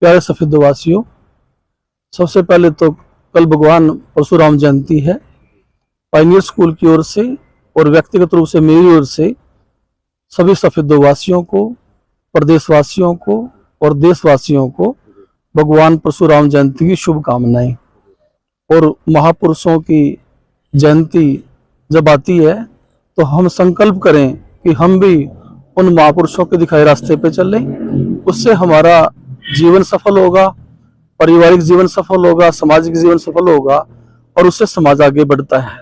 प्यारे सफेदवासियों, सबसे पहले तो कल भगवान परशुराम जयंती है। पायनियर स्कूल की ओर से और व्यक्तिगत रूप से मेरी ओर से सभी सफेदवासियों को, प्रदेशवासियों को और देशवासियों को भगवान परशुराम जयंती की शुभकामनाएं। और महापुरुषों की जयंती जब आती है तो हम संकल्प करें कि हम भी उन महापुरुषों के दिखाए रास्ते पे चलें। उससे हमारा जीवन सफल होगा, पारिवारिक जीवन सफल होगा, सामाजिक जीवन सफल होगा और उससे समाज आगे बढ़ता है।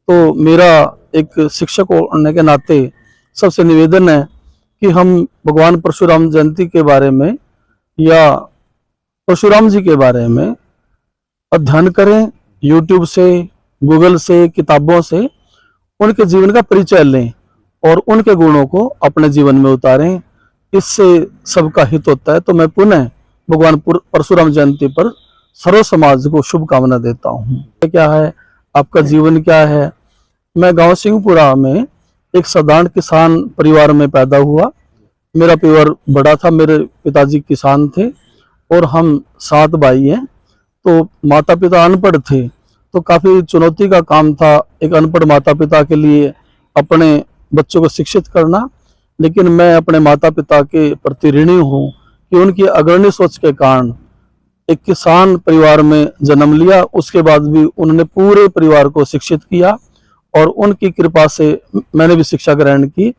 तो मेरा एक शिक्षक होने के नाते सबसे निवेदन है कि हम भगवान परशुराम जयंती के बारे में या परशुराम जी के बारे में अध्ययन करें, यूट्यूब से, गूगल से, किताबों से उनके जीवन का परिचय लें और उनके गुणों को अपने जीवन में उतारें। इससे सबका हित होता है। तो मैं पुनः भगवान परशुराम जयंती पर सर्व समाज को शुभकामना देता हूँ। क्या है, आपका जीवन क्या है? मैं गांव सिंहपुरा में एक साधारण किसान परिवार में पैदा हुआ। मेरा परिवार बड़ा था, मेरे पिताजी किसान थे और हम 7 भाई हैं। तो माता पिता अनपढ़ थे, तो काफी चुनौती का काम था एक अनपढ़ माता पिता के लिए अपने बच्चों को शिक्षित करना। लेकिन मैं अपने माता पिता के प्रति ऋणी हूँ कि उनकी अग्रणी सोच के कारण एक किसान परिवार में जन्म लिया। उसके बाद भी उन्होंने पूरे परिवार को शिक्षित किया और उनकी कृपा से मैंने भी शिक्षा ग्रहण की।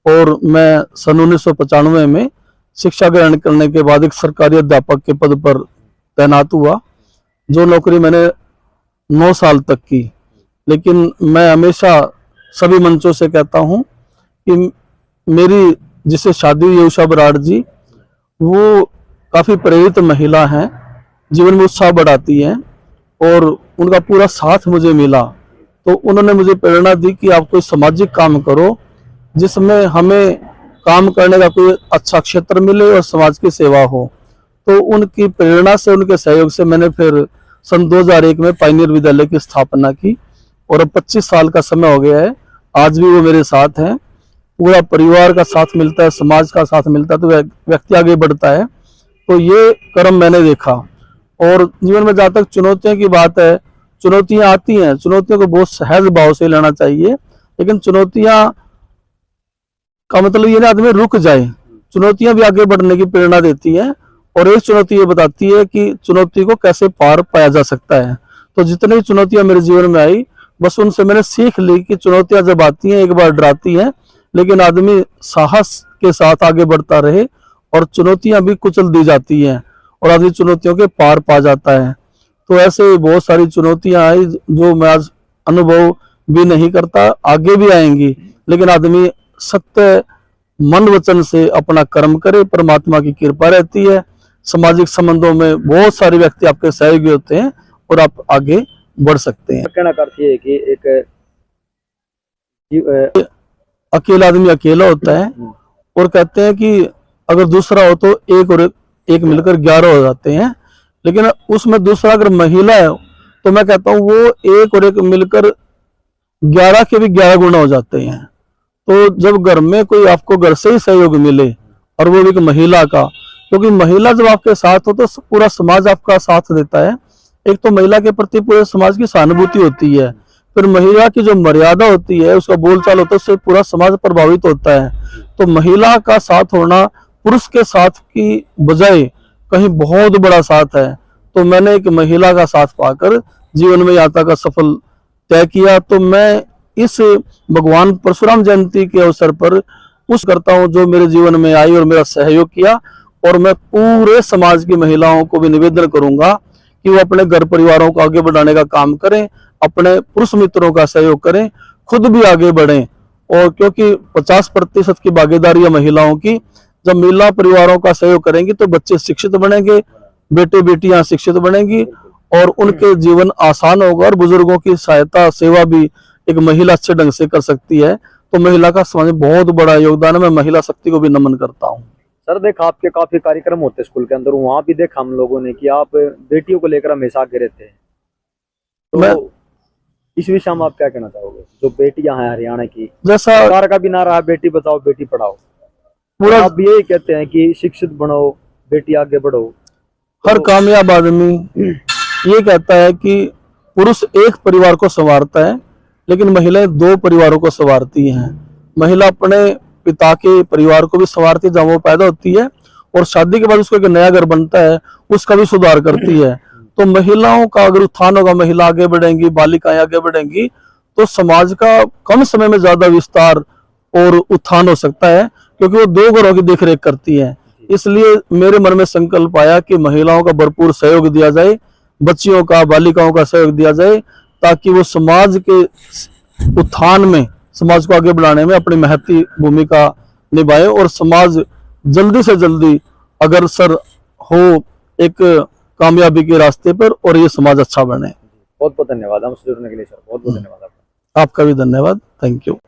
और मैं सन 1995 में शिक्षा ग्रहण करने के बाद एक सरकारी अध्यापक के पद पर तैनात हुआ, जो नौकरी मैंने 9 साल तक की। लेकिन मैं हमेशा सभी मंचों से कहता हूं कि मेरी जिससे शादी हुई उषा बराड़ जी, वो काफी प्रेरित महिला हैं, जीवन में उत्साह बढ़ाती हैं और उनका पूरा साथ मुझे मिला। तो उन्होंने मुझे प्रेरणा दी कि आप कोई सामाजिक काम करो जिसमें हमें काम करने का कोई अच्छा क्षेत्र मिले और समाज की सेवा हो। तो उनकी प्रेरणा से, उनके सहयोग से मैंने फिर सन 2001 में पायनियर विद्यालय की स्थापना की और अब 25 साल का समय हो गया है। आज भी वो मेरे साथ हैं। पूरा परिवार का साथ मिलता है, समाज का साथ मिलता है, तो व्यक्ति आगे बढ़ता है। तो ये कर्म मैंने देखा। और जीवन में जहाँ तक चुनौतियों की बात है, चुनौतियां आती हैं, चुनौतियों को बहुत सहज भाव से लेना चाहिए। लेकिन चुनौतियां का मतलब ये ना आदमी रुक जाए, चुनौतियां भी आगे बढ़ने की प्रेरणा देती हैं। और एक चुनौती ये बताती है कि चुनौती को कैसे पार पाया जा सकता है। तो जितनी भी चुनौतियां मेरे जीवन में आई, बस उनसे मैंने सीख ली कि चुनौतियां जब आती हैं एक बार डराती हैं, लेकिन आदमी साहस के साथ आगे बढ़ता रहे और चुनौतियां भी कुचल दी जाती हैं और आदमी चुनौतियों के पार पा जाता है। तो ऐसे बहुत सारी चुनौतियां आई जो मैं आज अनुभव भी नहीं करता, आगे भी आएंगी। लेकिन आदमी सत्य मन वचन से अपना कर्म करे, परमात्मा की कृपा रहती है। सामाजिक संबंधों में बहुत सारे व्यक्ति आपके सहयोगी होते हैं और आप आगे बढ़ सकते हैं। कहना करती है कि एक अकेला आदमी अकेला होता है और कहते हैं कि अगर दूसरा हो तो एक और एक मिलकर 11 हो जाते हैं। लेकिन उसमें दूसरा अगर महिला है तो मैं कहता हूँ वो एक और एक मिलकर 11 के भी 11 गुना हो जाते हैं। तो जब घर में कोई आपको घर से ही सहयोग मिले और वो भी एक महिला का, क्योंकि महिला जब आपके साथ हो तो पूरा समाज आपका साथ देता है। एक तो महिला के प्रति पूरे समाज की सहानुभूति होती है, फिर महिला की जो मर्यादा होती है, उसका बोलचाल होता है, उससे पूरा समाज प्रभावित होता है। तो महिला का साथ होना पुरुष के साथ की बजाय कहीं बहुत बड़ा साथ है। तो मैंने एक महिला का साथ पाकर जीवन में यात्रा का सफल तय किया। तो मैं इस भगवान परशुराम जयंती के अवसर पर उस करता हूँ जो मेरे जीवन में आई और मेरा सहयोग किया। और मैं पूरे समाज की महिलाओं को भी निवेदन करूंगा कि वो अपने घर परिवारों को आगे बढ़ाने का काम करें, अपने पुरुष मित्रों का सहयोग करें, खुद भी आगे बढ़ें। और क्योंकि 50% की भागीदारी है महिलाओं की। जब महिला परिवारों का सहयोग करेंगी तो बच्चे शिक्षित बनेंगे, बेटे बेटियां शिक्षित बनेंगी और उनके जीवन आसान होगा। और बुजुर्गों की सहायता सेवा भी एक महिला अच्छे ढंग से कर सकती है। तो महिला का समाज में बहुत बड़ा योगदान है। मैं महिला शक्ति को भी नमन करता हूँ। सर देखा आपके काफी कार्यक्रम होते हैं स्कूल के अंदर, वहाँ भी देखा हम लोगों ने कि आप बेटियों को लेकर हमेशा आगे रहते हैं। तो इस विषय में आप क्या कहना चाहोगे? जो बेटियां हैं हरियाणा की, जैसा सरकार का भी नारा है बेटी बचाओ बेटी पढ़ाओ, पूरा आप भी यही कहते हैं कि शिक्षित बनो, बेटी आगे बढ़ो। हर कामयाब आदमी ये कहता है कि पुरुष एक परिवार को संवारता है, लेकिन महिलाएं दो परिवारों को संवारती हैं। महिला अपने पिता के परिवार को भी संवारती है जहाँ वो पैदा होती है, और शादी के बाद उसको एक नया घर बनता है उसका भी सुधार करती है। तो महिलाओं का अगर उत्थान होगा, महिला आगे बढ़ेंगी, बालिकाएं आगे बढ़ेंगी, तो समाज का कम समय में ज्यादा विस्तार और उत्थान हो सकता है, क्योंकि वो दो घरों की देखरेख करती है। इसलिए मेरे मन में संकल्प आया कि महिलाओं का भरपूर सहयोग दिया जाए, बच्चियों का, बालिकाओं का सहयोग दिया जाए, ताकि वो समाज के उत्थान में, समाज को आगे बढ़ाने में अपनी महती भूमिका निभाए, और समाज जल्दी से जल्दी अग्रसर हो एक कामयाबी के रास्ते पर, और ये समाज अच्छा बने। बहुत बहुत धन्यवाद हमसे जुड़ने के लिए सर, बहुत बहुत धन्यवाद आपका। आपका भी धन्यवाद। Thank you.